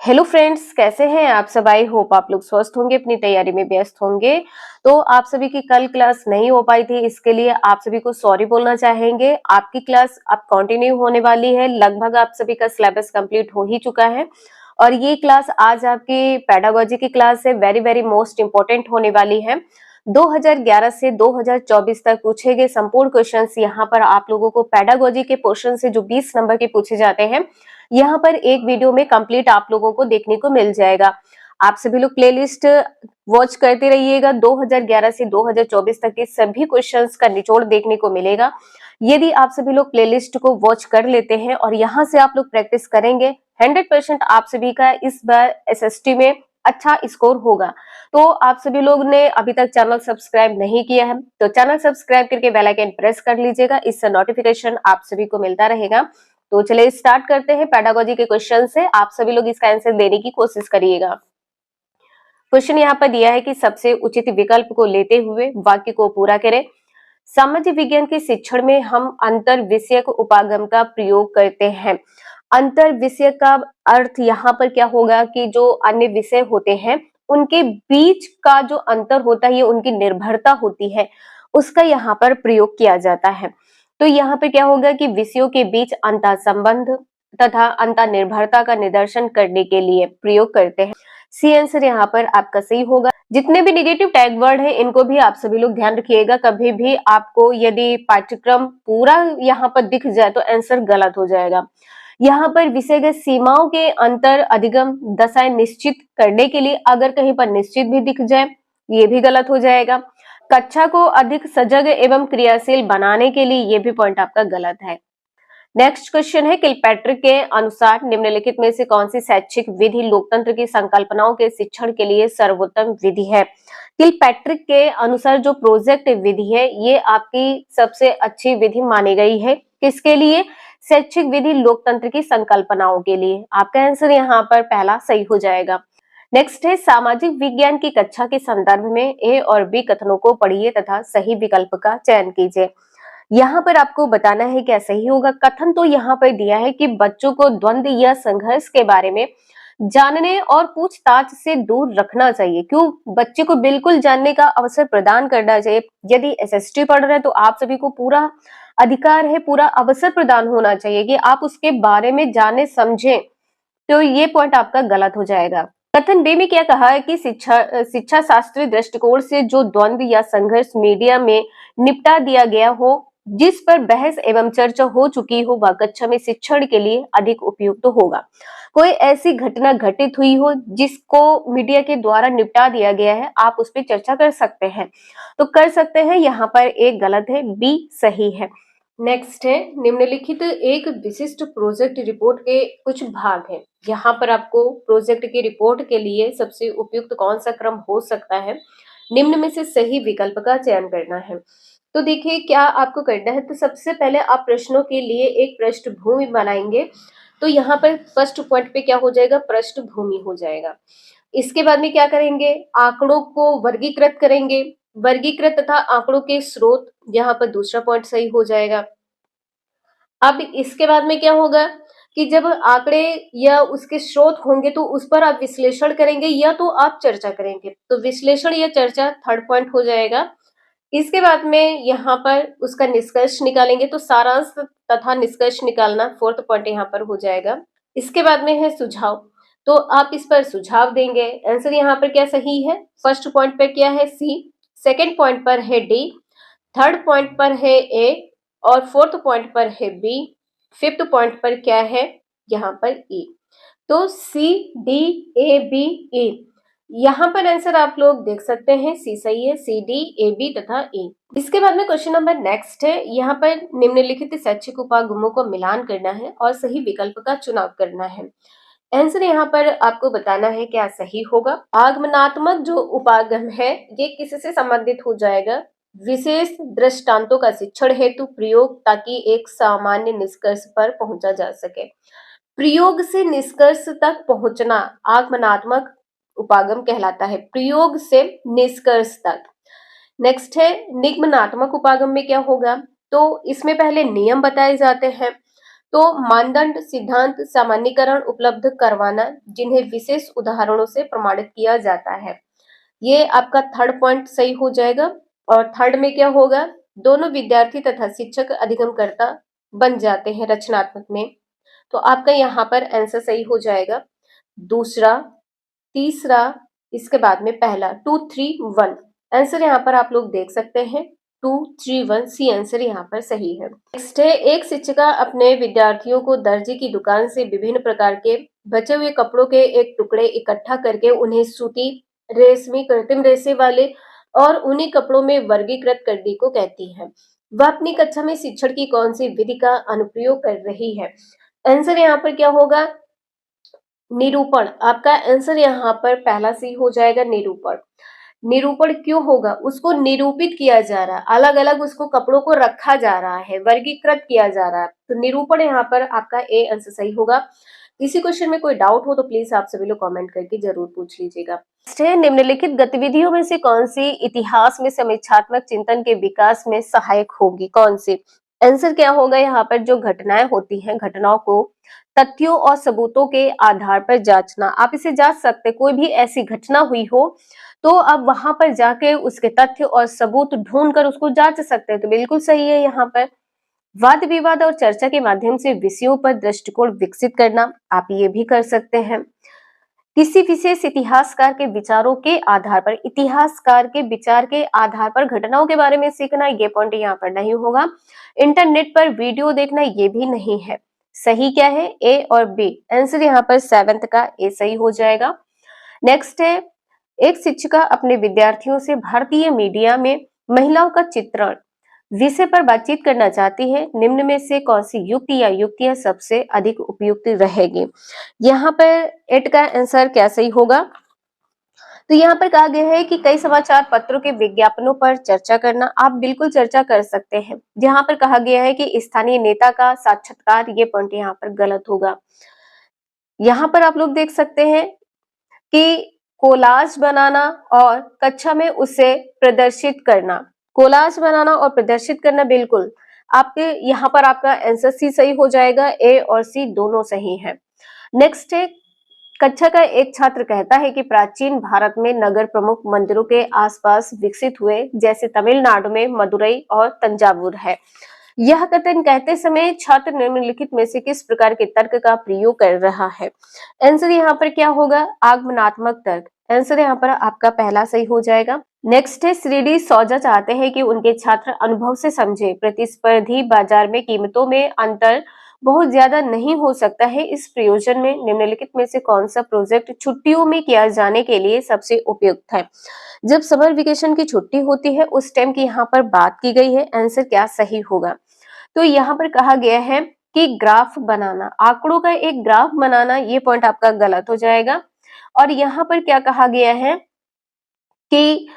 Hello friends, कैसे हैं आप सब। आई होप आप लोग स्वस्थ होंगे, अपनी तैयारी में व्यस्त होंगे। तो आप सभी की कल क्लास नहीं हो पाई थी, इसके लिए आप सभी को सॉरी बोलना चाहेंगे। आपकी क्लास अब कंटिन्यू होने वाली है। लगभग आप सभी का सिलेबस कंप्लीट हो ही चुका है और ये क्लास आज आपकी पेडागोजी की क्लास है, वेरी वेरी मोस्ट इंपॉर्टेंट होने वाली है। 2011 से 2024 तक पूछे गए संपूर्ण क्वेश्चंस यहाँ पर आप लोगों को पेडागोजी के पोर्शन से जो 20 नंबर के पूछे जाते हैं, यहाँ पर एक वीडियो में कंप्लीट आप लोगों को देखने को मिल जाएगा। आप सभी लोग प्लेलिस्ट वॉच करते रहिएगा। 2011 से 2024 तक के सभी क्वेश्चंस का निचोड़ देखने को मिलेगा। यदि आप सभी लोग प्लेलिस्ट को वॉच कर लेते हैं और यहाँ से आप लोग प्रैक्टिस करेंगे, 100% आप सभी का इस बार एसएसटी में अच्छा स्कोर होगा। तो आप सभी लोग ने अभी तक चैनल सब्सक्राइब नहीं किया है तो चैनल सब्सक्राइब करके बेल आइकन प्रेस कर लीजिएगा, इससे नोटिफिकेशन आप सभी को मिलता रहेगा। तो चलिए स्टार्ट करते हैं पेडागोजी के क्वेश्चन से। आप सभी लोग इसका आंसर देने की कोशिश करिएगा। क्वेश्चन यहाँ पर दिया है कि सबसे उचित विकल्प को लेते हुए वाक्य को पूरा करें। सामाजिक विज्ञान के शिक्षण में हम अंतर विषयक उपागम का प्रयोग करते हैं। अंतर विषय का अर्थ यहाँ पर क्या होगा कि जो अन्य विषय होते हैं उनके बीच का जो अंतर होता है, ये उनकी निर्भरता होती है, उसका यहाँ पर प्रयोग किया जाता है। तो यहाँ पे क्या होगा कि विषयों के बीच अंतर संबंध तथा अंतर निर्भरता का निदर्शन करने के लिए प्रयोग करते हैं। सी आंसर यहाँ पर आपका सही होगा। जितने भी नेगेटिव टैग वर्ड है इनको भी आप सभी लोग ध्यान रखिएगा। कभी भी आपको यदि पाठ्यक्रम पूरा यहाँ पर दिख जाए तो आंसर गलत हो जाएगा। यहाँ पर विषयगत सीमाओं के अंतर अधिगम दशाएं निश्चित करने के लिए अगर कहीं पर निश्चित भी दिख जाए, ये भी गलत हो जाएगा। कक्षा को अधिक सजग एवं क्रियाशील बनाने के लिए ये भी पॉइंट आपका गलत है। नेक्स्ट क्वेश्चन है, किलपैट्रिक के अनुसार निम्नलिखित में से कौन सी शैक्षिक विधि लोकतंत्र की संकल्पनाओं के शिक्षण के लिए सर्वोत्तम विधि है। किलपैट्रिक के अनुसार जो प्रोजेक्ट विधि है ये आपकी सबसे अच्छी विधि मानी गई है। किसके लिए? शैक्षिक विधि लोकतंत्र की संकल्पनाओं के लिए। आपका आंसर यहाँ पर पहला सही हो जाएगा। नेक्स्ट है, सामाजिक विज्ञान की कक्षा के संदर्भ में ए और बी कथनों को पढ़िए तथा सही विकल्प का चयन कीजिए। यहाँ पर आपको बताना है क्या सही होगा। कथन तो यहाँ पर दिया है कि बच्चों को द्वंद्व या संघर्ष के बारे में जानने और पूछताछ से दूर रखना चाहिए। क्यों? बच्चे को बिल्कुल जानने का अवसर प्रदान करना चाहिए। यदि एसएसटी पढ़ रहे हैं तो आप सभी को पूरा अधिकार है, पूरा अवसर प्रदान होना चाहिए कि आप उसके बारे में जाने समझें। तो ये पॉइंट आपका गलत हो जाएगा। कथन बी में क्या कहा है कि शिक्षा शास्त्रीय दृष्टिकोण से जो द्वंद्व या संघर्ष मीडिया में निपटा दिया गया हो, जिस पर बहस एवं चर्चा हो चुकी हो, वह कक्षा में शिक्षण के लिए अधिक उपयुक्त होगा। कोई ऐसी घटना घटित हुई हो जिसको मीडिया के द्वारा निपटा दिया गया है, आप उस पर चर्चा कर सकते हैं, तो कर सकते हैं। यहाँ पर एक गलत है, बी सही है। नेक्स्ट है, निम्नलिखित एक विशिष्ट प्रोजेक्ट रिपोर्ट के कुछ भाग हैं। यहाँ पर आपको प्रोजेक्ट की रिपोर्ट के लिए सबसे उपयुक्त कौन सा क्रम हो सकता है, निम्न में से सही विकल्प का चयन करना है। तो देखिए क्या आपको करना है। तो सबसे पहले आप प्रश्नों के लिए एक पृष्ठभूमि बनाएंगे। तो यहाँ पर फर्स्ट पॉइंट पे क्या हो जाएगा, पृष्ठभूमि हो जाएगा। इसके बाद में क्या करेंगे, आंकड़ों को वर्गीकृत करेंगे। वर्गीकृत तथा आंकड़ों के स्रोत, यहाँ पर दूसरा पॉइंट सही हो जाएगा। अब इसके बाद में क्या होगा कि जब आंकड़े या उसके स्रोत होंगे तो उस पर आप विश्लेषण करेंगे या तो आप चर्चा करेंगे। तो विश्लेषण या चर्चा थर्ड पॉइंट हो जाएगा। इसके बाद में यहाँ पर उसका निष्कर्ष निकालेंगे। तो सारांश तथा निष्कर्ष निकालना फोर्थ पॉइंट यहाँ पर हो जाएगा। इसके बाद में है सुझाव, तो आप इस पर सुझाव देंगे। आंसर यहाँ पर क्या सही है, फर्स्ट पॉइंट पर क्या है, सी। सेकेंड पॉइंट पर है डी, थर्ड पॉइंट पर है ए और फोर्थ पॉइंट पर है बी। फिफ्थ पॉइंट पर क्या है, यहाँ पर ई। तो C D A B E, यहाँ पर आंसर आप लोग देख सकते हैं, सी सही है, सी डी ए बी तथा ई। इसके बाद में क्वेश्चन नंबर नेक्स्ट है। यहाँ पर निम्नलिखित शैक्षिक उपागमों को मिलान करना है और सही विकल्प का चुनाव करना है। आंसर यहाँ पर आपको बताना है क्या सही होगा। आगमनात्मक जो उपागम है ये किससे संबंधित हो जाएगा, विशेष दृष्टांतों का शिक्षण हेतु प्रयोग, ताकि एक सामान्य निष्कर्ष पर पहुंचा जा सके। प्रयोग से निष्कर्ष तक पहुंचना आगमनात्मक उपागम कहलाता है, प्रयोग से निष्कर्ष तक। नेक्स्ट है, निगमनात्मक उपागम में क्या होगा, तो इसमें पहले नियम बताए जाते हैं, तो मानदंड, सिद्धांत, सामान्यीकरण उपलब्ध करवाना जिन्हें विशेष उदाहरणों से प्रमाणित किया जाता है। ये आपका थर्ड पॉइंट सही हो जाएगा। और थर्ड में क्या होगा, दोनों विद्यार्थी तथा शिक्षक अधिगमकर्ता बन जाते हैं रचनात्मक में। तो आपका यहाँ पर आंसर सही हो जाएगा दूसरा, तीसरा, इसके बाद में पहला 2, 3, 1। आंसर यहाँ पर आप लोग देख सकते हैं 2, 3, 1 सी आंसर यहाँ पर सही है। नेक्स्ट है, एक शिक्षिका अपने विद्यार्थियों को दर्जी की दुकान से विभिन्न प्रकार के बचे हुए कपड़ों के एक टुकड़े इकट्ठा करके उन्हें सूती, रेशमी, कृत्रिम रेशे वाले और उन्हीं कपड़ों में वर्गीकृत करने को कहती है। वह अपनी कक्षा में शिक्षण की कौन सी विधि का अनुप्रयोग कर रही है? आंसर यहाँ पर क्या होगा, निरूपण। आपका आंसर यहाँ पर पहला सी हो जाएगा, निरूपण। निरूपण क्यों होगा, उसको निरूपित किया जा रहा है, अलग अलग उसको कपड़ों को रखा जा रहा है, वर्गीकृत किया जा रहा है, तो निरूपण यहाँ पर आपका ए आंसर सही होगा। इसी क्वेश्चन में कोई डाउट हो तो प्लीज आप सभी लोग कमेंट करके जरूर पूछ लीजिएगा। निम्नलिखित गतिविधियों में से कौन सी इतिहास में समीक्षात्मक चिंतन के विकास में सहायक होगी? कौन सी? आंसर क्या होगा यहाँ पर, जो घटनाएं होती हैं, घटनाओं को तथ्यों और सबूतों के आधार पर जांचना। आप इसे जांच सकते, कोई भी ऐसी घटना हुई हो तो आप वहां पर जाके उसके तथ्य और सबूत ढूंढ कर उसको जांच सकते हैं, तो बिल्कुल सही है यहाँ पर। वाद विवाद और चर्चा के माध्यम से विषयों पर दृष्टिकोण विकसित करना, आप ये भी कर सकते हैं। किसी विशेष इतिहासकार के विचारों के आधार पर, इतिहासकार के विचार के आधार पर घटनाओं के बारे में सीखना, ये पॉइंट यहाँ पर नहीं होगा। इंटरनेट पर वीडियो देखना, ये भी नहीं है। सही क्या है, ए और बी। आंसर यहाँ पर सेवेंथ का ए सही हो जाएगा। नेक्स्ट है, एक शिक्षिका अपने विद्यार्थियों से भारतीय मीडिया में महिलाओं का चित्रण विषय पर बातचीत करना चाहती है। निम्न में से कौन सी युक्ति या युक्तियां सबसे अधिक उपयुक्त रहेगी? यहाँ पर एट का आंसर क्या सही होगा? तो यहाँ पर कहा गया है कि कई समाचार पत्रों के विज्ञापनों पर चर्चा करना, आप बिल्कुल चर्चा कर सकते हैं। जहां पर कहा गया है कि स्थानीय नेता का साक्षात्कार, ये पॉइंट यहाँ पर गलत होगा। यहाँ पर आप लोग देख सकते हैं कि कोलाज बनाना और कक्षा में उसे प्रदर्शित करना, कोलाज बनाना और प्रदर्शित करना, बिल्कुल आपके यहाँ पर आपका आंसर सी सही हो जाएगा। ए और सी दोनों सही हैं। नेक्स्ट है, कक्षा का एक छात्र कहता है कि प्राचीन भारत में नगर प्रमुख मंदिरों के आसपास विकसित हुए, जैसे तमिलनाडु में मदुरई और तंजावुर है। यह कथन कहते समय छात्र निम्नलिखित में से किस प्रकार के तर्क का प्रयोग कर रहा है? आंसर यहाँ पर क्या होगा, आगमनात्मक तर्क। आंसर यहाँ पर आपका पहला सही हो जाएगा। नेक्स्ट है, श्रीडी सौजा चाहते हैं कि उनके छात्र अनुभव से समझे प्रतिस्पर्धी बाजार में कीमतों में अंतर बहुत ज्यादा नहीं हो सकता है। इस प्रयोजन में निम्नलिखित में से कौन सा प्रोजेक्ट छुट्टियों में किया जाने के लिए सबसे उपयुक्त है? जब समर वेकेशन की छुट्टी होती है उस टाइम की यहाँ पर बात की गई है। आंसर क्या सही होगा? तो यहाँ पर कहा गया है कि ग्राफ बनाना, आंकड़ों का एक ग्राफ बनाना, ये पॉइंट आपका गलत हो जाएगा। और यहाँ पर क्या कहा गया है कि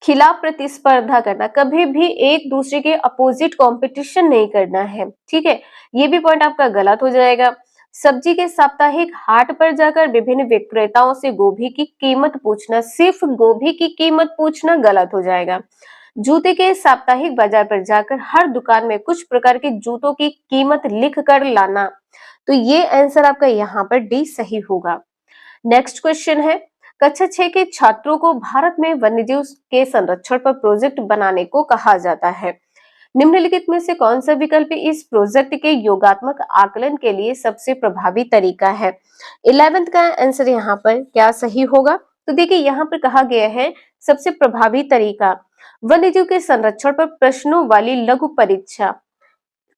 खिलाफ प्रतिस्पर्धा करना, कभी भी एक दूसरे के अपोजिट कंपटीशन नहीं करना है, ठीक है, ये भी पॉइंट आपका गलत हो जाएगा। सब्जी के साप्ताहिक हाट पर जाकर विभिन्न विक्रेताओं से गोभी की कीमत पूछना, सिर्फ गोभी की कीमत पूछना, गलत हो जाएगा। जूते के साप्ताहिक बाजार पर जाकर हर दुकान में कुछ प्रकार के जूतों की कीमत लिख कर लाना, तो ये आंसर आपका यहाँ पर डी सही होगा। नेक्स्ट क्वेश्चन है, कक्षा 6 के छात्रों को भारत में वन्यजीव के संरक्षण पर प्रोजेक्ट बनाने को कहा जाता है। निम्नलिखित में से कौन सा विकल्प इस प्रोजेक्ट के योगात्मक आकलन के लिए सबसे प्रभावी तरीका है? 11th का आंसर यहाँ पर क्या सही होगा? तो देखिए यहाँ पर कहा गया है सबसे प्रभावी तरीका वन्यजीव के संरक्षण पर प्रश्नों वाली लघु परीक्षा।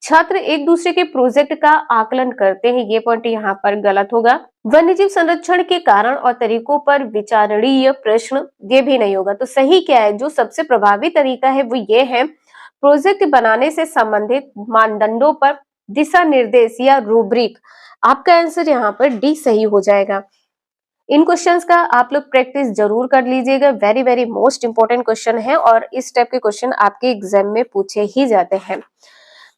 छात्र एक दूसरे के प्रोजेक्ट का आकलन करते हैं, ये पॉइंट यहाँ पर गलत होगा। वन्यजीव संरक्षण के कारण और तरीकों पर विचारणीय प्रश्न, ये भी नहीं होगा। तो सही क्या है, जो सबसे प्रभावी तरीका है वो ये है, प्रोजेक्ट बनाने से संबंधित मानदंडों पर दिशा निर्देश या रूब्रिक। आपका आंसर यहाँ पर डी सही हो जाएगा। इन क्वेश्चंस का आप लोग प्रैक्टिस जरूर कर लीजिएगा, very very most important question है और इस टाइप के क्वेश्चन आपके एग्जाम में पूछे ही जाते हैं।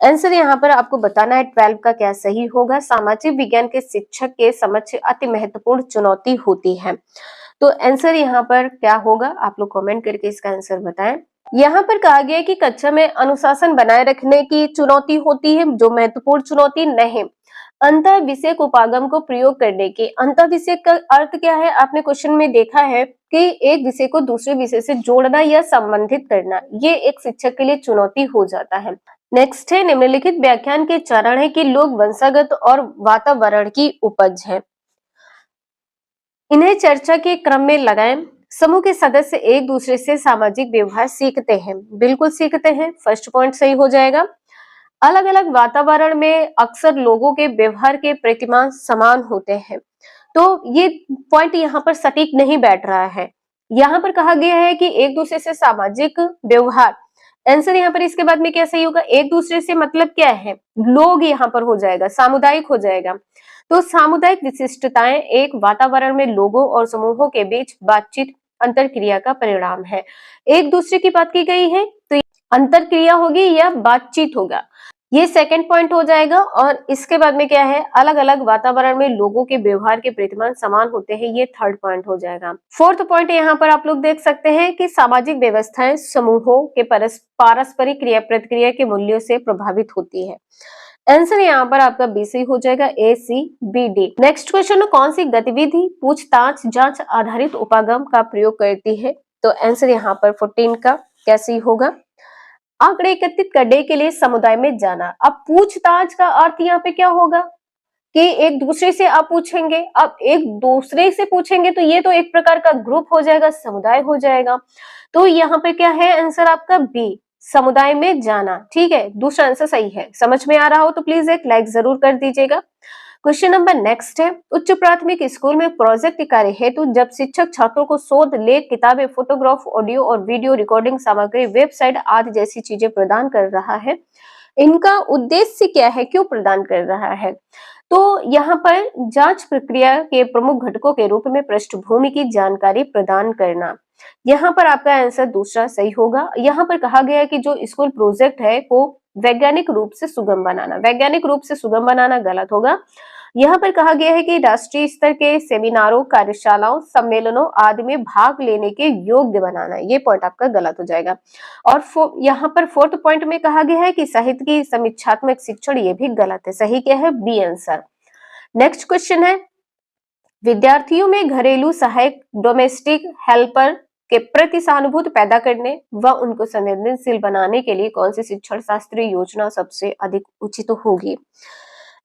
आंसर यहाँ पर आपको बताना है 12 का क्या सही होगा। सामाजिक विज्ञान के शिक्षक के समक्ष अति महत्वपूर्ण चुनौती होती है, तो आंसर यहाँ पर क्या होगा, आप लोग कमेंट करके इसका आंसर बताएं। यहाँ पर कहा गया है कि कक्षा में अनुशासन बनाए रखने की चुनौती होती है, जो महत्वपूर्ण चुनौती नहीं। अंतर विषयक उपागम को प्रयोग करने की, अंतर विषयक का अर्थ क्या है, आपने क्वेश्चन में देखा है कि एक विषय को दूसरे विषय से जोड़ना या संबंधित करना, ये एक शिक्षक के लिए चुनौती हो जाता है। नेक्स्ट है, निम्नलिखित व्याख्यान के चरण है कि लोग वंशागत और वातावरण की उपज है, इन्हें चर्चा के क्रम में लगाएं। समूह के सदस्य एक दूसरे से सामाजिक व्यवहार सीखते हैं, बिल्कुल सीखते हैं, फर्स्ट पॉइंट सही हो जाएगा। अलग अलग वातावरण में अक्सर लोगों के व्यवहार के प्रतिमान समान होते हैं, तो ये पॉइंट यहाँ पर सटीक नहीं बैठ रहा है। यहाँ पर कहा गया है कि एक दूसरे से सामाजिक व्यवहार, आंसर यहाँ पर इसके बाद में क्या सही होगा, एक दूसरे से मतलब क्या है, लोग यहाँ पर हो जाएगा, सामुदायिक हो जाएगा। तो सामुदायिक विशिष्टताएं एक वातावरण में लोगों और समूहों के बीच बातचीत अंतर क्रिया का परिणाम है। एक दूसरे की बात की गई है तो अंतर क्रिया होगी या बातचीत होगा, ये सेकंड पॉइंट हो जाएगा। और इसके बाद में क्या है, अलग अलग वातावरण में लोगों के व्यवहार के प्रतिमान समान होते हैं, ये थर्ड पॉइंट हो जाएगा। फोर्थ पॉइंट यहाँ पर आप लोग देख सकते हैं कि सामाजिक व्यवस्थाएं समूहों के पारस्परिक क्रिया प्रतिक्रिया के मूल्यों से प्रभावित होती है। आंसर यहाँ पर आपका बी सही हो जाएगा, A C B D. Next question है, कौन सी गतिविधि पूछताछ जांच आधारित उपागम का प्रयोग करती है, तो आंसर यहाँ पर 14 का क्या सही होगा, आंकड़े एकत्रित करने के लिए समुदाय में जाना। अब पूछताछ का अर्थ यहाँ पे क्या होगा कि एक दूसरे से आप पूछेंगे, अब एक दूसरे से पूछेंगे तो ये तो एक प्रकार का ग्रुप हो जाएगा, समुदाय हो जाएगा। तो यहाँ पे क्या है आंसर आपका बी, समुदाय में जाना। ठीक है, दूसरा आंसर सही है। समझ में आ रहा हो तो प्लीज एक लाइक जरूर कर दीजिएगा। क्वेश्चन नंबर नेक्स्ट है, उच्च प्राथमिक स्कूल में प्रोजेक्ट कार्य हेतु जब शिक्षक छात्रों को शोध लेख, किताबें, फोटोग्राफ, ऑडियो और वीडियो रिकॉर्डिंग सामग्री, वेबसाइट आदि जैसी चीजें प्रदान कर रहा है, इनका उद्देश्य क्या है, क्यों प्रदान कर रहा है, तो यहाँ पर जांच प्रक्रिया के प्रमुख घटकों के रूप में पृष्ठभूमि की जानकारी प्रदान करना। यहाँ पर आपका आंसर दूसरा सही होगा। यहाँ पर कहा गया है कि जो स्कूल प्रोजेक्ट है वो वैज्ञानिक रूप से सुगम बनाना, वैज्ञानिक रूप से सुगम बनाना गलत होगा। यहाँ पर कहा गया है कि राष्ट्रीय स्तर के सेमिनारों, कार्यशालाओं, सम्मेलनों आदि में भाग लेने के योग्य बनाना, ये पॉइंट आपका गलत हो जाएगा। और यहाँ पर फोर्थ पॉइंट में कहा गया है कि साहित्य की समीक्षात्मक शिक्षण, ये भी गलत है। सही क्या है, बी आंसर। नेक्स्ट क्वेश्चन है, विद्यार्थियों में घरेलू सहायक, डोमेस्टिक हेल्पर के प्रति सहानुभूति पैदा करने व उनको संवेदनशील बनाने के लिए कौन सी शिक्षण शास्त्रीय योजना सबसे अधिक उचित होगी।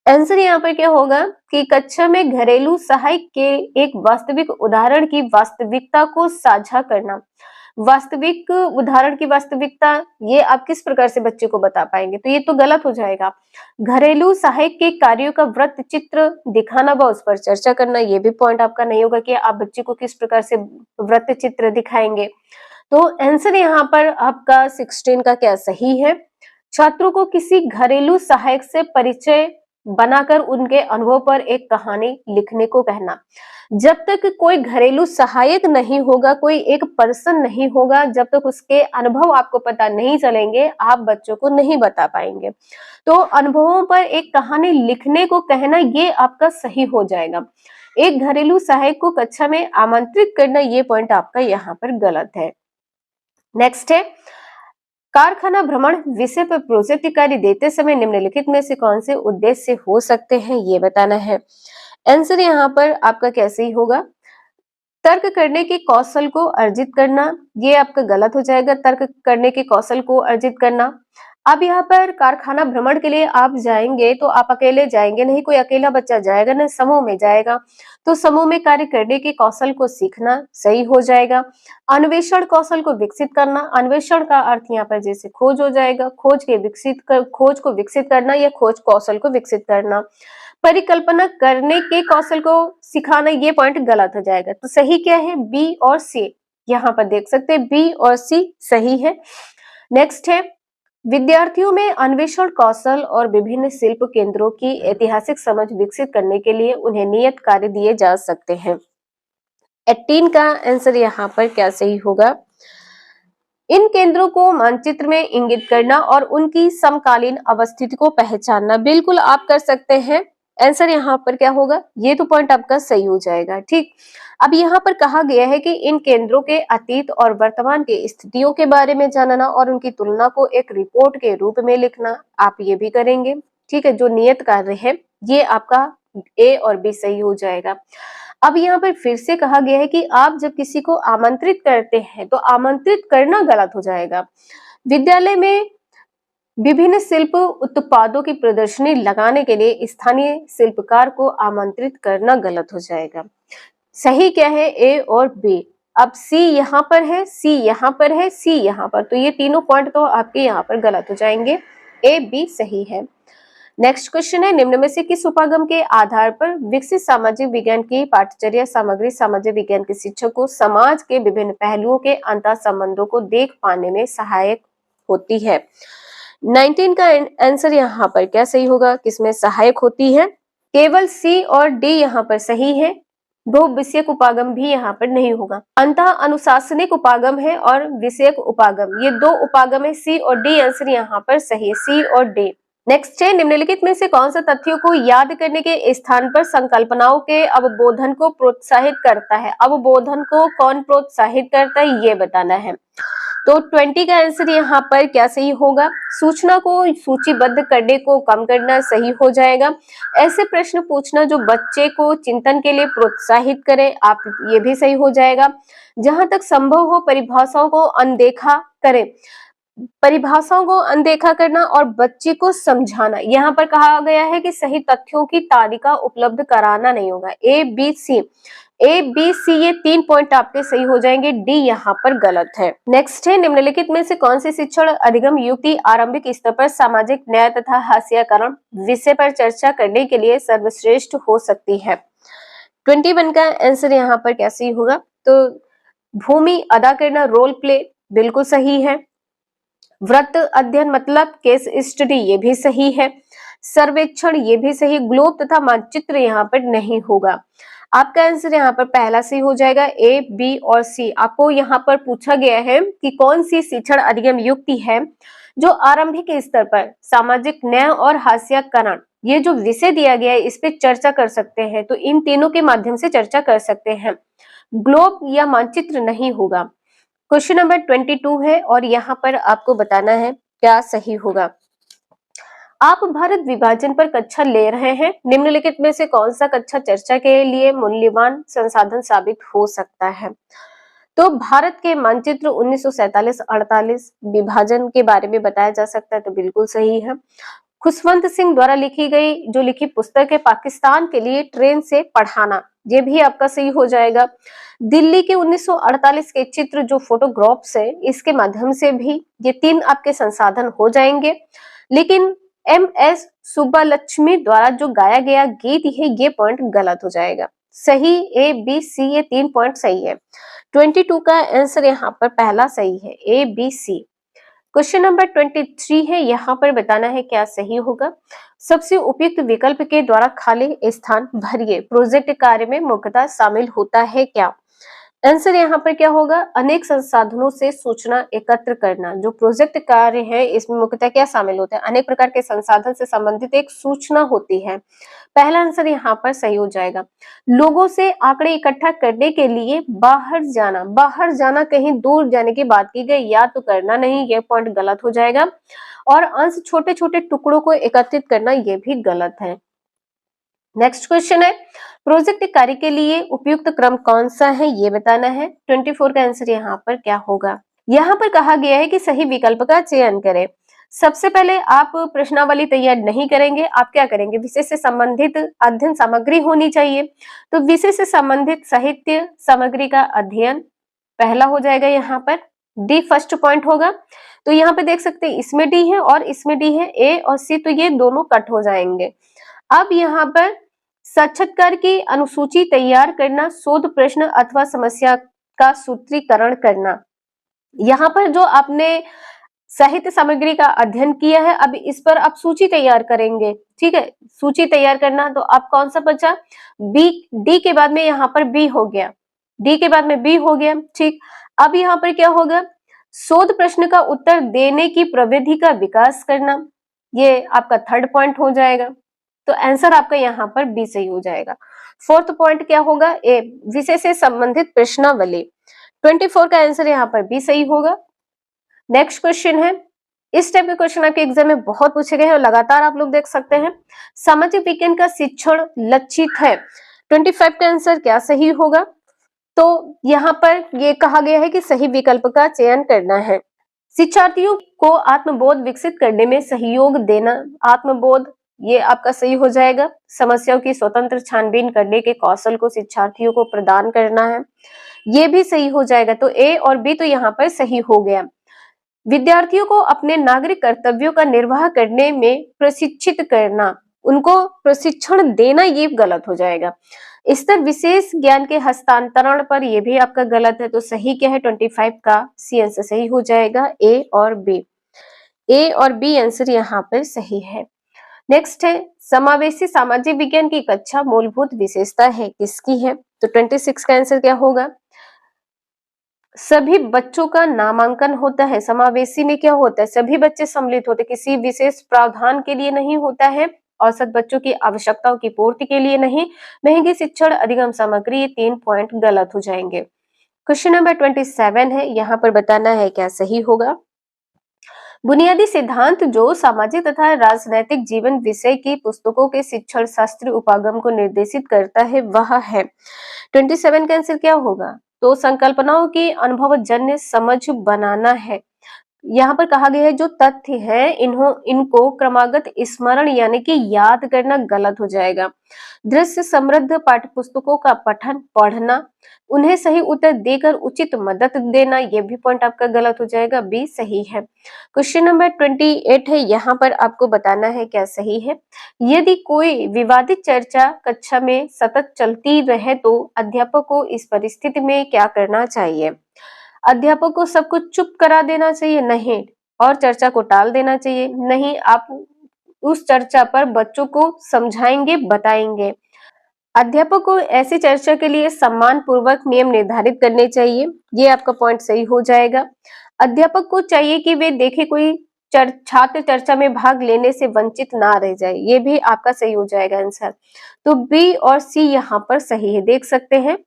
आंसर यहाँ पर क्या होगा कि कक्षा में घरेलू सहायक के एक वास्तविक उदाहरण की वास्तविकता को साझा करना। वास्तविक उदाहरण की वास्तविकता, ये आप किस प्रकार से बच्चे को बता पाएंगे, तो ये तो गलत हो जाएगा। घरेलू सहायक के कार्यों का वृत्त चित्र दिखाना व उस पर चर्चा करना, ये भी पॉइंट आपका नहीं होगा कि आप बच्चे को किस प्रकार से वृत्त चित्र दिखाएंगे। तो आंसर यहाँ पर आपका 16 का क्या सही है, छात्रों को किसी घरेलू सहायक से परिचय बनाकर उनके अनुभव पर एक कहानी लिखने को कहना। जब तक कोई घरेलू सहायक नहीं होगा, कोई एक पर्सन नहीं होगा, जब तक उसके अनुभव आपको पता नहीं चलेंगे, आप बच्चों को नहीं बता पाएंगे। तो अनुभवों पर एक कहानी लिखने को कहना, ये आपका सही हो जाएगा। एक घरेलू सहायक को कक्षा में आमंत्रित करना, ये पॉइंट आपका यहाँ पर गलत है। नेक्स्ट है, कारखाना भ्रमण विषय पर प्रोजेक्ट कार्य देते समय निम्नलिखित में से कौन से उद्देश्य हो सकते हैं, ये बताना है। आंसर यहाँ पर आपका कैसे ही होगा, तर्क करने के कौशल को अर्जित करना, ये आपका गलत हो जाएगा। तर्क करने के कौशल को अर्जित करना, अब यहाँ पर कारखाना भ्रमण के लिए आप जाएंगे तो आप अकेले जाएंगे नहीं, कोई अकेला बच्चा जाएगा ना, समूह में जाएगा, तो समूह में कार्य करने के कौशल को सीखना सही हो जाएगा। अन्वेषण कौशल को विकसित करना, अन्वेषण का अर्थ यहाँ पर जैसे खोज हो जाएगा, खोज को विकसित करना या खोज कौशल को विकसित करना। परिकल्पना करने के कौशल को सिखाना, ये पॉइंट गलत हो जाएगा। तो सही क्या है, बी और सी, यहाँ पर देख सकते हैं बी और सी सही है। नेक्स्ट है, विद्यार्थियों में अन्वेषण कौशल और विभिन्न शिल्प केंद्रों की ऐतिहासिक समझ विकसित करने के लिए उन्हें नियत कार्य दिए जा सकते हैं। 18 का आंसर यहाँ पर क्या सही होगा, इन केंद्रों को मानचित्र में इंगित करना और उनकी समकालीन अवस्थिति को पहचानना, बिल्कुल आप कर सकते हैं। आंसर यहाँ पर क्या होगा, ये तो पॉइंट आपका सही हो जाएगा। ठीक, अब यहाँ पर कहा गया है कि इन केंद्रों के अतीत और वर्तमान की स्थितियों के बारे में जानना और उनकी तुलना को एक रिपोर्ट के रूप में लिखना। आप ये भी करेंगे। ठीक है, जो नियत कार्य है ये आपका ए और बी सही हो जाएगा। अब यहाँ पर फिर से कहा गया है कि आप जब किसी को आमंत्रित करते हैं तो आमंत्रित करना गलत हो जाएगा। विद्यालय में विभिन्न शिल्प उत्पादों की प्रदर्शनी लगाने के लिए स्थानीय शिल्पकार को आमंत्रित करना गलत हो जाएगा। सही क्या है, ए और बी। अब सी यहाँ पर है, सी यहाँ पर है, सी यहाँ पर, तो ये तीनों पॉइंट तो आपके यहाँ पर गलत हो जाएंगे। ए बी सही है। नेक्स्ट क्वेश्चन है, निम्न में से किस उपागम के आधार पर विकसित सामाजिक विज्ञान की पाठ्यचर्या सामग्री सामाजिक विज्ञान के शिक्षक को समाज के विभिन्न पहलुओं के अंतर संबंधों को देख पाने में सहायक होती है। 19 का आंसर यहाँ पर क्या सही होगा, किसमें सहायक होती है? केवल सी और डी यहाँ पर सही है। बहु विषयक उपागम भी यहाँ पर नहीं होगा। अंतः अनुशासनिक उपागम है और विषयक उपागम, ये दो उपागम है। सी और डी आंसर यहाँ पर सही है, सी और डी। नेक्स्ट है, निम्नलिखित में से कौन सा तथ्यों को याद करने के स्थान पर संकल्पनाओं के अवबोधन को प्रोत्साहित करता है? अवबोधन को कौन प्रोत्साहित करता है ये बताना है। तो 20 का आंसर यहाँ पर क्या सही होगा? सूचना को सूचीबद्ध करने को कम करना सही हो जाएगा। ऐसे प्रश्न पूछना जो बच्चे को चिंतन के लिए प्रोत्साहित करे, आप ये भी सही हो जाएगा। जहां तक संभव हो परिभाषाओं को अनदेखा करें, परिभाषाओं को अनदेखा करना और बच्चे को समझाना। यहाँ पर कहा गया है कि सही तथ्यों की तालिका उपलब्ध कराना नहीं होगा। ए बी सी, ए बी सी ये 3 पॉइंट आपके सही हो जाएंगे। डी यहाँ पर गलत है। नेक्स्ट है, निम्नलिखित में से कौन सी शिक्षण अधिगम युक्ति आरंभिक स्तर पर सामाजिक न्याय तथा हास्यकरण विषय पर चर्चा करने के लिए सर्वश्रेष्ठ हो सकती है? 21 का आंसर यहाँ पर क्या सही होगा? तो भूमि अदा करना, रोल प्ले, बिल्कुल सही है। व्रत अध्ययन मतलब केस स्टडी, ये भी सही है। सर्वेक्षण ये भी सही। ग्लोब तथा मानचित्र यहाँ पर नहीं होगा। आपका आंसर यहाँ पर पहला सही हो जाएगा, ए बी और सी। आपको यहाँ पर पूछा गया है कि कौन सी शिक्षण अधिगम युक्ति है जो आरंभिक स्तर पर सामाजिक न्याय और हास्यकरण, ये जो विषय दिया गया है इस पे चर्चा कर सकते हैं। तो इन तीनों के माध्यम से चर्चा कर सकते हैं। ग्लोब या मानचित्र नहीं होगा। क्वेश्चन नंबर 22 है और यहाँ पर आपको बताना है क्या सही होगा। आप भारत विभाजन पर कक्षा ले रहे हैं, निम्नलिखित में से कौन सा कक्षा चर्चा के लिए मूल्यवान संसाधन साबित हो सकता है? तो भारत के मानचित्र 1947-48 विभाजन के बारे में बताया जा सकता है, तो बिल्कुल सही है। खुशवंत सिंह द्वारा लिखी पुस्तक है पाकिस्तान के लिए ट्रेन से पढ़ाना, ये भी आपका सही हो जाएगा। दिल्ली के 1948 के चित्र जो फोटोग्राफ्स है, इसके माध्यम से भी ये 3 आपके संसाधन हो जाएंगे। लेकिन MS सुब्बालक्ष्मी द्वारा जो गाया गया गीत है ये पॉइंट गलत हो जाएगा। सही ए बी सी ये 3 पॉइंट सही है। 22 का आंसर यहाँ पर पहला सही है, A B C. Question number 23 है, यहाँ पर बताना है क्या सही होगा। सबसे उपयुक्त विकल्प के द्वारा खाली स्थान भरिए प्रोजेक्ट कार्य में मुख्यतः शामिल होता है क्या? आंसर यहाँ पर क्या होगा, अनेक संसाधनों से सूचना एकत्र करना। जो प्रोजेक्ट कार्य है इसमें मुख्यतः क्या शामिल होता है? अनेक प्रकार के संसाधन से संबंधित एक सूचना होती है। पहला आंसर यहाँ पर सही हो जाएगा। लोगों से आंकड़े इकट्ठा करने के लिए बाहर जाना कहीं दूर जाने की बात की गई, या तो करना नहीं, ये पॉइंट गलत हो जाएगा। और अंश छोटे छोटे टुकड़ों को एकत्रित करना, ये भी गलत है। नेक्स्ट क्वेश्चन है, प्रोजेक्ट कार्य के लिए उपयुक्त क्रम कौन सा है ये बताना है। 24 का आंसर यहाँ पर क्या होगा। यहाँ पर कहा गया है कि सही विकल्प का चयन करें। सबसे पहले आप प्रश्नावली तैयार नहीं करेंगे, आप क्या करेंगे, विषय से संबंधित अध्ययन सामग्री होनी चाहिए। तो विषय से संबंधित साहित्य सामग्री का अध्ययन पहला हो जाएगा। यहाँ पर डी फर्स्ट पॉइंट होगा। तो यहाँ पे देख सकते हैं इसमें डी है और इसमें डी है, ए और सी, तो ये दोनों कट हो जाएंगे। अब यहाँ पर साक्षात्कार की अनुसूची तैयार करना, शोध प्रश्न अथवा समस्या का सूत्रीकरण करना। यहाँ पर जो आपने साहित्य सामग्री का अध्ययन किया है, अब इस पर आप सूची तैयार करेंगे। ठीक है, सूची तैयार करना, तो आप कौन सा बचा, बी। डी के बाद में यहाँ पर बी हो गया, डी के बाद में बी हो गया। ठीक, अब यहाँ पर क्या होगा, शोध प्रश्न का उत्तर देने की प्रविधि का विकास करना, ये आपका थर्ड पॉइंट हो जाएगा। तो आंसर आपका यहाँ पर बी सही हो जाएगा। फोर्थ पॉइंट क्या होगा, ए, विषय से संबंधित प्रश्नावली। 24 का आंसर यहाँ पर बी सही होगा। नेक्स्ट क्वेश्चन है, इस टाइप के क्वेश्चन आपके एग्जाम में बहुत पूछे गए हैं और लगातार आप लोग देख सकते हैं। सामाजिक विज्ञान का शिक्षण लक्षित है, 25 का आंसर क्या सही होगा? तो यहाँ पर ये कहा गया है कि सही विकल्प का चयन करना है। शिक्षार्थियों को आत्मबोध विकसित करने में सहयोग देना, आत्मबोध ये आपका सही हो जाएगा। समस्याओं की स्वतंत्र छानबीन करने के कौशल को शिक्षार्थियों को प्रदान करना है, ये भी सही हो जाएगा। तो ए और बी तो यहाँ पर सही हो गया। विद्यार्थियों को अपने नागरिक कर्तव्यों का निर्वाह करने में प्रशिक्षित करना, उनको प्रशिक्षण देना, ये गलत हो जाएगा। स्तर विशेष ज्ञान के हस्तांतरण पर, ये भी आपका गलत है। तो सही क्या है, 25 का सी आंसर सही हो जाएगा, ए और बी। ए और बी आंसर यहाँ पर सही है। नेक्स्ट है, समावेशी सामाजिक विज्ञान की कक्षा मूलभूत विशेषता है, किसकी है? तो 26 का आंसर क्या होगा? सभी बच्चों का नामांकन होता है। समावेशी में क्या होता है, सभी बच्चे सम्मिलित होते, किसी विशेष प्रावधान के लिए नहीं होता है। औसत बच्चों की आवश्यकताओं की पूर्ति के लिए नहीं। महंगी शिक्षण अधिगम सामग्री, ये 3 पॉइंट गलत हो जाएंगे। क्वेश्चन नंबर 27 है, यहाँ पर बताना है क्या सही होगा। बुनियादी सिद्धांत जो सामाजिक तथा राजनैतिक जीवन विषय की पुस्तकों के शिक्षण शास्त्र उपागम को निर्देशित करता है, वह है। 27 का आंसर क्या होगा? तो संकल्पनाओं की अनुभवजन्य समझ बनाना है। यहाँ पर कहा गया है जो तथ्य है इनको क्रमागत स्मरण यानी कि याद करना, गलत हो जाएगा। दृश्य समृद्ध पाठ्य पुस्तकों का पठन पढ़ना, उन्हें सही उत्तर देकर उचित मदद देना, ये भी पॉइंट आपका गलत हो जाएगा, बी सही है। क्वेश्चन नंबर 28 है, यहाँ पर आपको बताना है क्या सही है। यदि कोई विवादित चर्चा कक्षा में सतत चलती रहे तो अध्यापक को इस परिस्थिति में क्या करना चाहिए? अध्यापक को सब कुछ चुप करा देना चाहिए? नहीं। और चर्चा को टाल देना चाहिए? नहीं। आप उस चर्चा पर बच्चों को समझाएंगे, बताएंगे। अध्यापक को ऐसी चर्चा के लिए सम्मान पूर्वक नियम निर्धारित करने चाहिए, ये आपका पॉइंट सही हो जाएगा। अध्यापक को चाहिए कि वे देखे कोई छात्र चर्चा में भाग लेने से वंचित ना रह जाए, ये भी आपका सही हो जाएगा आंसर। तो बी और सी यहाँ पर सही है, देख सकते हैं।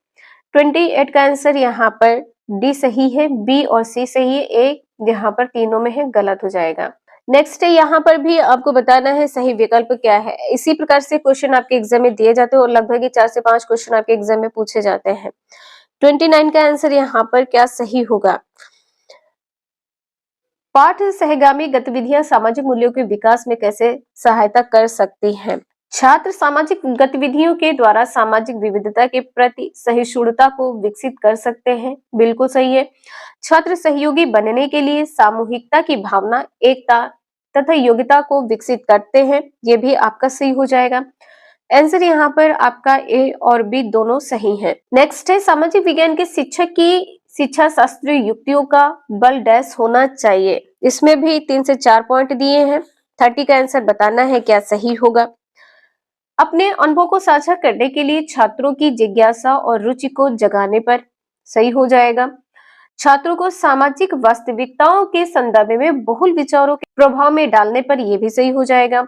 28 का आंसर यहाँ पर डी सही है, बी और सी सही है, ए यहाँ पर तीनों में है, गलत हो जाएगा। नेक्स्ट है, यहाँ पर भी आपको बताना है सही विकल्प क्या है। इसी प्रकार से क्वेश्चन आपके एग्जाम में दिए जाते हैं और लगभग 4 से 5 क्वेश्चन आपके एग्जाम में पूछे जाते हैं। 29 का आंसर यहाँ पर क्या सही होगा? पाठ सहगामी गतिविधियां सामाजिक मूल्यों के विकास में कैसे सहायता कर सकती हैं? छात्र सामाजिक गतिविधियों के द्वारा सामाजिक विविधता के प्रति सहिष्णुता को विकसित कर सकते हैं, बिल्कुल सही है। छात्र सहयोगी बनने के लिए सामूहिकता की भावना, एकता तथा योग्यता को विकसित करते हैं, ये भी आपका सही हो जाएगा। आंसर यहाँ पर आपका ए और बी दोनों सही है। नेक्स्ट है, सामाजिक विज्ञान के शिक्षक की शिक्षा शास्त्रीय युक्तियों का बल डैश होना चाहिए। इसमें भी 3 से 4 पॉइंट दिए हैं। 30 का आंसर बताना है क्या सही होगा। अपने अनुभव को साझा करने के लिए छात्रों की जिज्ञासा और रुचि को जगाने पर, सही हो जाएगा। छात्रों को सामाजिक वास्तविकताओं के संदर्भ में बहुल विचारों के प्रभाव में डालने पर, यह भी सही हो जाएगा।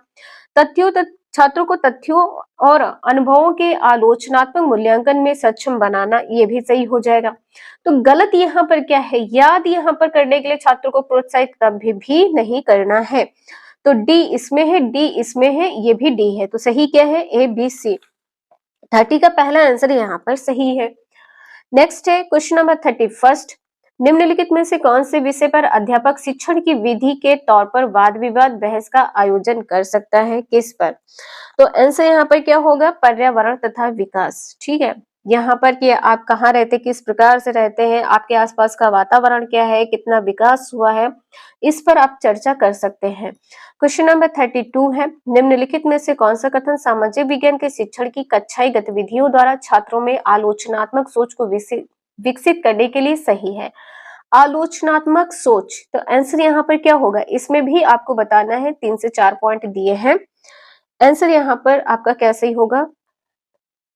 छात्रों को तथ्यों और अनुभवों के आलोचनात्मक मूल्यांकन में सक्षम बनाना, यह भी सही हो जाएगा। तो गलत यहाँ पर क्या है, याद यहाँ पर करने के लिए छात्रों को प्रोत्साहित कभी भी नहीं करना है। तो डी इसमें है, डी इसमें है, ये भी डी है। तो सही क्या है, ए बी सी। 30 का पहला आंसर यहाँ पर सही है। नेक्स्ट है क्वेश्चन नंबर 31। निम्नलिखित में से कौन से विषय पर अध्यापक शिक्षण की विधि के तौर पर वाद विवाद बहस का आयोजन कर सकता है, किस पर? तो आंसर यहाँ पर क्या होगा, पर्यावरण तथा विकास। ठीक है, यहाँ पर कि आप कहाँ रहते, किस प्रकार से रहते हैं, आपके आसपास का वातावरण क्या है, कितना विकास हुआ है, इस पर आप चर्चा कर सकते हैं। क्वेश्चन नंबर 32 है, निम्नलिखित में से कौन सा कथन सामाजिक विज्ञान के शिक्षण की कक्षाई गतिविधियों द्वारा छात्रों में आलोचनात्मक सोच को विकसित करने के लिए सही है? आलोचनात्मक सोच, तो आंसर यहाँ पर क्या होगा, इसमें भी आपको बताना है। 3 से 4 पॉइंट दिए हैं। आंसर यहाँ पर आपका क्या सही होगा?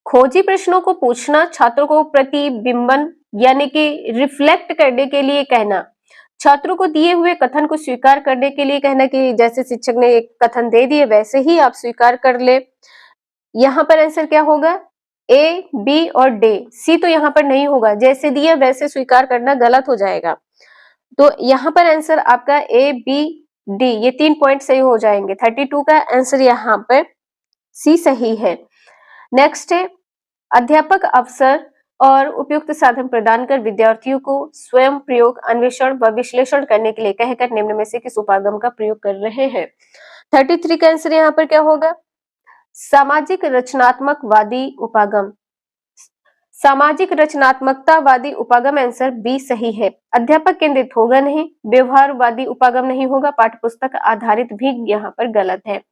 खोजी प्रश्नों को पूछना, छात्रों को प्रतिबिंबन यानी कि रिफ्लेक्ट करने के लिए कहना, छात्रों को दिए हुए कथन को स्वीकार करने के लिए कहना कि जैसे शिक्षक ने एक कथन दे दिए वैसे ही आप स्वीकार कर ले। यहाँ पर आंसर क्या होगा? ए, बी और डी। सी तो यहाँ पर नहीं होगा, जैसे दिया वैसे स्वीकार करना गलत हो जाएगा। तो यहाँ पर आंसर आपका ए, बी, डी ये 3 पॉइंट सही हो जाएंगे। 32 का आंसर यहाँ पर सी सही है। नेक्स्ट है, अध्यापक अवसर और उपयुक्त साधन प्रदान कर विद्यार्थियों को स्वयं प्रयोग, अन्वेषण व विश्लेषण करने के लिए कहकर निम्न में से किस उपागम का प्रयोग कर रहे हैं? 33 का आंसर यहाँ पर क्या होगा? सामाजिक रचनात्मकवादी उपागम। सामाजिक रचनात्मकतावादी उपागम आंसर बी सही है। अध्यापक केंद्रित होगा नहीं, व्यवहारवादी उपागम नहीं होगा, पाठ्यपुस्तक आधारित भी यहाँ पर गलत है।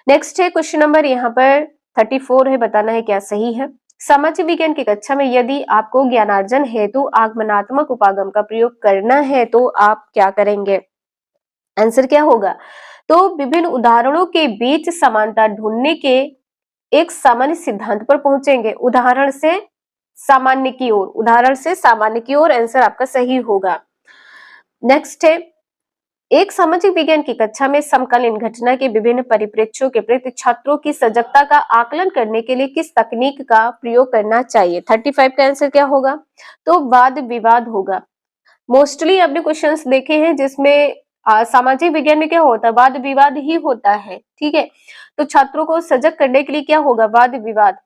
नेक्स्ट है क्वेश्चन नंबर यहाँ पर 34 है, बताना है क्या सही है। सामाजिक विज्ञान की कक्षा में यदि आपको ज्ञानार्जन हेतु आगमनात्मक उपागम का प्रयोग करना है तो आप क्या करेंगे? आंसर क्या होगा? तो विभिन्न उदाहरणों के बीच समानता ढूंढने के एक सामान्य सिद्धांत पर पहुंचेंगे। उदाहरण से सामान्य की ओर, उदाहरण से सामान्य की ओर आंसर आपका सही होगा। नेक्स्ट है, एक सामाजिक विज्ञान की कक्षा में समकालीन घटना के विभिन्न परिप्रेक्ष्यों के प्रति छात्रों की सजगता का आकलन करने के लिए किस तकनीक का प्रयोग करना चाहिए? 35 का आंसर क्या होगा? तो वाद विवाद होगा। मोस्टली आपने क्वेश्चंस देखे हैं जिसमें सामाजिक विज्ञान में क्या होता है? वाद विवाद ही होता है, ठीक है। तो छात्रों को सजग करने के लिए क्या होगा? वाद विवाद।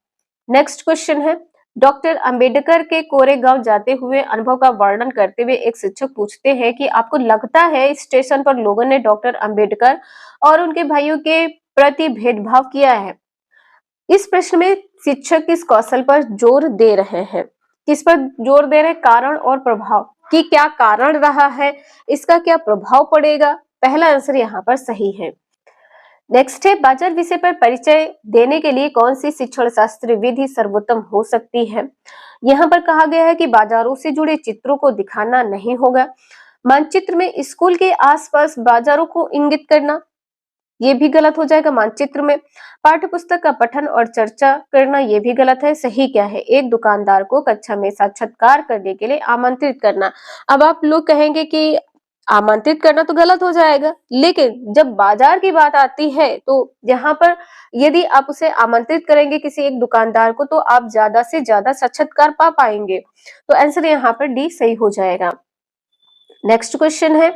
नेक्स्ट क्वेश्चन है, डॉक्टर अंबेडकर के कोरेगांव जाते हुए अनुभव का वर्णन करते हुए एक शिक्षक पूछते हैं कि आपको लगता है स्टेशन पर लोगों ने डॉक्टर अंबेडकर और उनके भाइयों के प्रति भेदभाव किया है? इस प्रश्न में शिक्षक किस कौशल पर जोर दे रहे हैं? किस पर जोर दे रहे हैं? कारण और प्रभाव कि क्या कारण रहा है, इसका क्या प्रभाव पड़ेगा? पहला आंसर यहाँ पर सही है। नेक्स्ट है, बाजार विषय पर परिचय देने के लिए कौन सी शिक्षण शास्त्र विधि सर्वोत्तम हो सकती है? यहाँ पर कहा गया है कि बाजारों से जुड़े चित्रों को दिखाना नहीं होगा। मानचित्र में स्कूल के आसपास बाजारों को इंगित करना, ये भी गलत हो जाएगा। मानचित्र में पाठ्य पुस्तक का पठन और चर्चा करना, ये भी गलत है। सही क्या है? एक दुकानदार को कक्षा में साक्षात्कार करने के लिए आमंत्रित करना। अब आप लोग कहेंगे कि आमंत्रित करना तो गलत हो जाएगा, लेकिन जब बाजार की बात आती है तो यहाँ पर यदि आप उसे आमंत्रित करेंगे किसी एक दुकानदार को तो आप ज्यादा से ज्यादा साक्षात्कार पा पाएंगे। तो आंसर यहाँ पर डी सही हो जाएगा। नेक्स्ट क्वेश्चन है,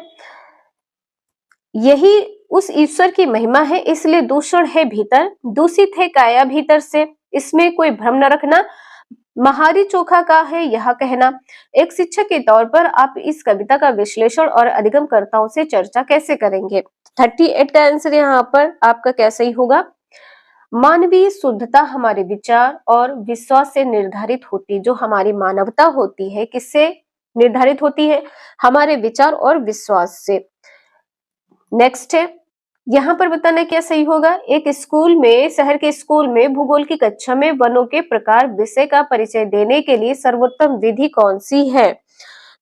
यही उस ईश्वर की महिमा है इसलिए दूषण है भीतर, दूषित है काया भीतर से, इसमें कोई भ्रम न रखना, महारी चोखा का है यह कहना। एक शिक्षक के तौर पर आप इस कविता का विश्लेषण और अधिगमकर्ताओं से चर्चा कैसे करेंगे? 38 का आंसर यहाँ पर आपका क्या सही होगा? मानवीय शुद्धता हमारे विचार और विश्वास से निर्धारित होती, जो हमारी मानवता होती है किससे निर्धारित होती है? हमारे विचार और विश्वास से। नेक्स्ट है, यहाँ पर बताना क्या सही होगा? एक स्कूल में, शहर के स्कूल में भूगोल की कक्षा में वनों के प्रकार विषय का परिचय देने के लिए सर्वोत्तम विधि कौन सी है?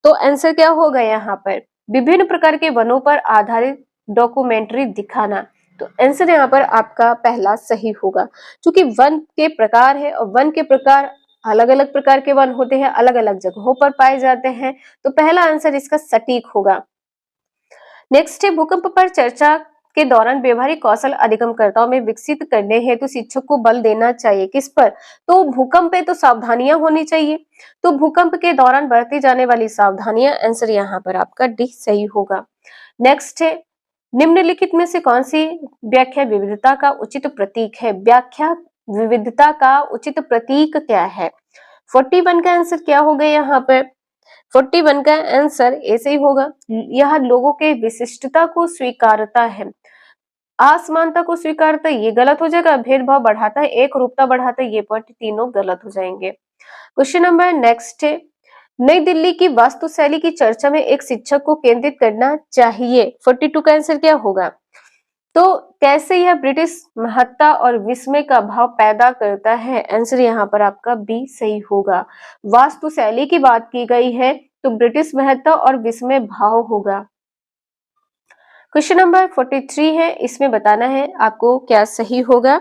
तो आंसर क्या होगा यहाँ पर? विभिन्न प्रकार के वनों पर आधारित डॉक्यूमेंट्री दिखाना। तो आंसर यहाँ पर आपका पहला सही होगा, क्योंकि वन के प्रकार है और वन के प्रकार अलग अलग प्रकार के वन होते हैं, अलग अलग जगहों पर पाए जाते हैं। तो पहला आंसर इसका सटीक होगा। नेक्स्ट है, भूकंप पर चर्चा के दौरान व्यवहारिक कौशल अधिगमकर्ताओं में विकसित करने हेतु शिक्षक को बल देना चाहिए। किस पर? तो भूकंप पे तो सावधानियां होनी चाहिए, तो भूकंप के दौरान बरती जाने वाली सावधानियां, आंसर यहाँ पर आपका डी सही होगा। नेक्स्ट है, निम्नलिखित में से कौन सी व्याख्या विविधता का उचित प्रतीक है? व्याख्या विविधता का उचित प्रतीक क्या है? 41 का आंसर क्या होगा यहाँ पर? 41 का आंसर ऐसे ही होगा, यह लोगों के विशिष्टता को स्वीकारता है। असमानता को स्वीकारता है, ये गलत हो जाएगा। भेदभाव बढ़ाता है, एक रूपता बढ़ाता है, ये पॉइंट तीनों गलत हो जाएंगे। क्वेश्चन नंबर नेक्स्ट है, नई दिल्ली की वास्तुशैली की चर्चा में एक शिक्षक को केंद्रित करना चाहिए। 42 का आंसर क्या होगा? तो कैसे यह ब्रिटिश महत्ता और विस्मय का भाव पैदा करता है? आंसर यहाँ पर आपका बी सही होगा। वास्तुशैली की बात की गई है तो ब्रिटिश महत्ता और विस्मय भाव होगा। क्वेश्चन नंबर 43 है, इसमें बताना है आपको क्या सही होगा।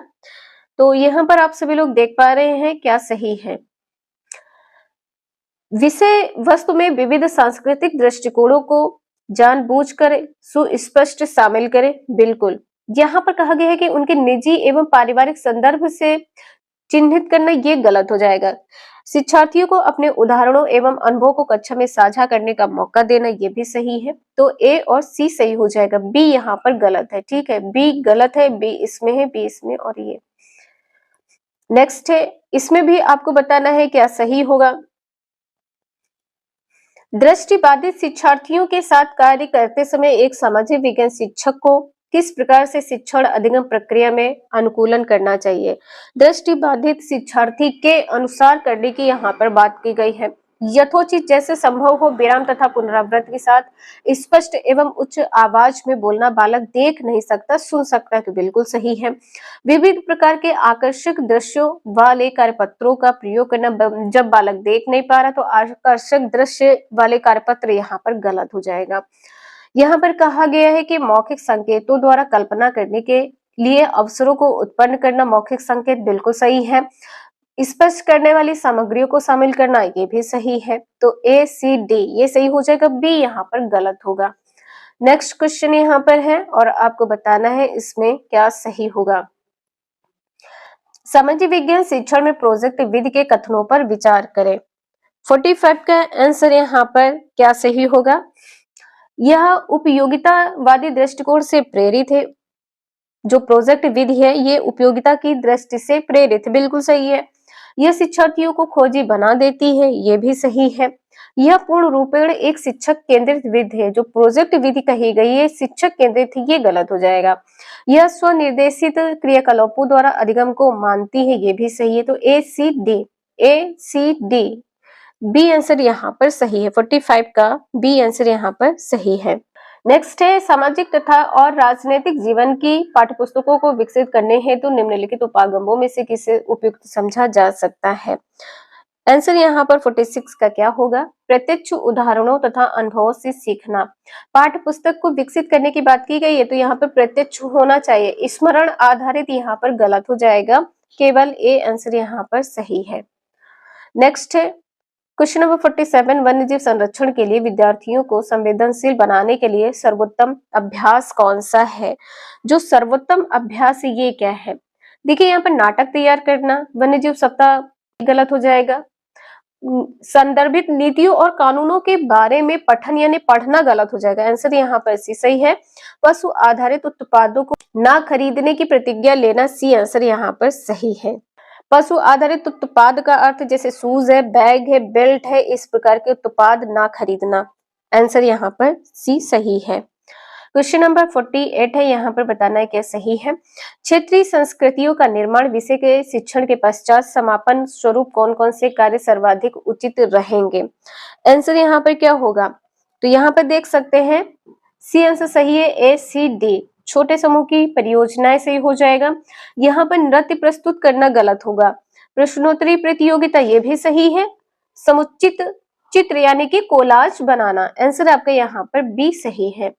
तो यहाँ पर आप सभी लोग देख पा रहे हैं क्या सही है। विषय वस्तु में विविध सांस्कृतिक दृष्टिकोणों को जानबूझकर सुस्पष्ट शामिल करें। बिल्कुल, यहाँ पर कहा गया है कि उनके निजी एवं पारिवारिक संदर्भ से चिन्हित करना ये गलत हो जाएगा। शिक्षार्थियों को अपने उदाहरणों एवं अनुभव को कक्षा में साझा करने का मौका देना ये भी सही है। तो ए और सी सही हो जाएगा, बी यहाँ पर गलत है। ठीक है, बी गलत है, बी इसमें है, बी इसमें और ये नेक्स्ट है। इसमें भी आपको बताना है क्या सही होगा। दृष्टिबाधित शिक्षार्थियों के साथ कार्य करते समय एक सामाजिक विज्ञान शिक्षक को किस प्रकार से शिक्षण अधिगम प्रक्रिया में अनुकूलन करना चाहिए। दृष्टिबाधित शिक्षार्थी के अनुसार करने की यहाँ पर बात की गई है। यथोचित जैसे संभव हो विराम तथा पुनरावृत्ति के साथ स्पष्ट एवं उच्च आवाज में बोलना। बालक देख नहीं सकता, सुन सकता है, तो बिल्कुल सही है। विविध प्रकार के आकर्षक दृश्यों वाले कार्यपत्रों का प्रयोग करना। जब बालक देख नहीं पा रहा तो आकर्षक दृश्य वाले कार्यपत्र यहाँ पर गलत हो जाएगा। यहाँ पर कहा गया है कि मौखिक संकेतों द्वारा कल्पना करने के लिए अवसरों को उत्पन्न करना। मौखिक संकेत बिल्कुल सही है। स्पष्ट करने वाली सामग्रियों को शामिल करना ये भी सही है। तो ए सी डी ये सही हो जाएगा, बी यहाँ पर गलत होगा। नेक्स्ट क्वेश्चन यहाँ पर है और आपको बताना है इसमें क्या सही होगा। सामाजिक विज्ञान शिक्षण में प्रोजेक्ट विधि के कथनों पर विचार करें। 45 का आंसर यहाँ पर क्या सही होगा। यह उपयोगितावादी दृष्टिकोण से प्रेरित है। जो प्रोजेक्ट विधि है ये उपयोगिता की दृष्टि से प्रेरित है, बिल्कुल सही है। यह शिक्षार्थियों को खोजी बना देती है, ये भी सही है। यह पूर्ण रूपेण एक शिक्षक केंद्रित विधि है। जो प्रोजेक्ट विधि कही गई है शिक्षक केंद्रित है, ये गलत हो जाएगा। यह स्वनिर्देशित क्रियाकलापों द्वारा अधिगम को मानती है, ये भी सही है। तो ए सी डी बी आंसर यहाँ पर सही है। 45 का बी आंसर यहाँ पर सही है। नेक्स्ट है सामाजिक तथा और राजनीतिक जीवन की पाठ्यपुस्तकों को विकसित करने हेतु निम्नलिखित उपागमों में से किसे उपयुक्त समझा जा सकता है। आंसर यहाँ पर 46 का क्या होगा। प्रत्यक्ष उदाहरणों तथा अनुभवों से सीखना। पाठ्य पुस्तक को विकसित करने की बात की गई है तो यहाँ पर प्रत्यक्ष होना चाहिए। स्मरण आधारित यहाँ पर गलत हो जाएगा, केवल ए आंसर यहाँ पर सही है। नेक्स्ट है क्वेश्चन नंबर 47। वन्यजीव संरक्षण के लिए विद्यार्थियों को संवेदनशील बनाने के लिए सर्वोत्तम अभ्यास कौन सा है। जो सर्वोत्तम अभ्यास ये क्या है। देखिए यहाँ पर नाटक तैयार करना, वन्यजीव सप्ताह गलत हो जाएगा। संदर्भित नीतियों और कानूनों के बारे में पठन यानी पढ़ना गलत हो जाएगा। आंसर यहाँ पर सी सही है। पशु आधारित उत्पादों को ना खरीदने की प्रतिज्ञा लेना, सी आंसर यहाँ पर सही है। पशु आधारित उत्पाद का अर्थ जैसे शूज है, बैग है, बेल्ट है, इस प्रकार के उत्पाद ना खरीदना। आंसर यहाँ पर सी सही है। क्वेश्चन नंबर 48 है, यहाँ पर बताना है क्या सही है। क्षेत्रीय संस्कृतियों का निर्माण विषय के शिक्षण के पश्चात समापन स्वरूप कौन कौन से कार्य सर्वाधिक उचित रहेंगे। आंसर यहाँ पर क्या होगा। तो यहाँ पर देख सकते हैं सी आंसर सही है। ए सी डी छोटे समूह की परियोजनाएं सही हो जाएगा। यहाँ पर नृत्य प्रस्तुत करना गलत होगा। प्रश्नोत्तरी प्रतियोगिता ये भी सही है। समुचित चित्र यानी कि कोलाज बनाना, आंसर आपका यहाँ पर बी सही है।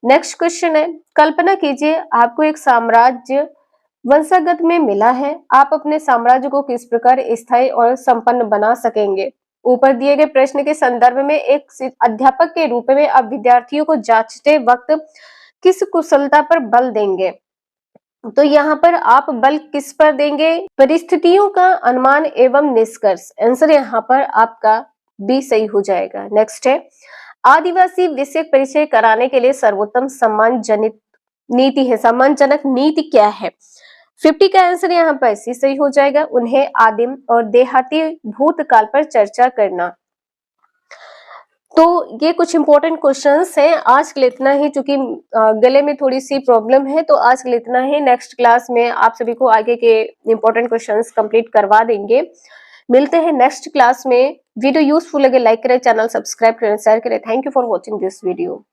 नेक्स्ट क्वेश्चन है, कल्पना कीजिए आपको एक साम्राज्य वंशागत में मिला है। आप अपने साम्राज्य को किस प्रकार स्थायी और संपन्न बना सकेंगे। ऊपर दिए गए प्रश्न के संदर्भ में एक अध्यापक के रूप में आप विद्यार्थियों को जांचते वक्त किस कुशलता पर बल देंगे। तो यहाँ पर आप बल किस पर देंगे। परिस्थितियों का अनुमान एवं निष्कर्ष, आंसर यहाँ पर आपका बी सही हो जाएगा। नेक्स्ट है, आदिवासी विषय परिचय कराने के लिए सर्वोत्तम सम्मानजनित नीति है। सम्मानजनक नीति क्या है। 50 का आंसर यहाँ पर सी सही हो जाएगा। उन्हें आदिम और देहाती भूतकाल पर चर्चा करना। तो ये कुछ इंपॉर्टेंट क्वेश्चंस हैं। आज के लिए इतना ही, चूंकि गले में थोड़ी सी प्रॉब्लम है तो आज के लिए इतना ही। नेक्स्ट क्लास में आप सभी को आगे के इंपॉर्टेंट क्वेश्चंस कंप्लीट करवा देंगे। मिलते हैं नेक्स्ट क्लास में। वीडियो यूजफुल लगे लाइक करें, चैनल सब्सक्राइब करें, शेयर करें। Thank you for watching this video.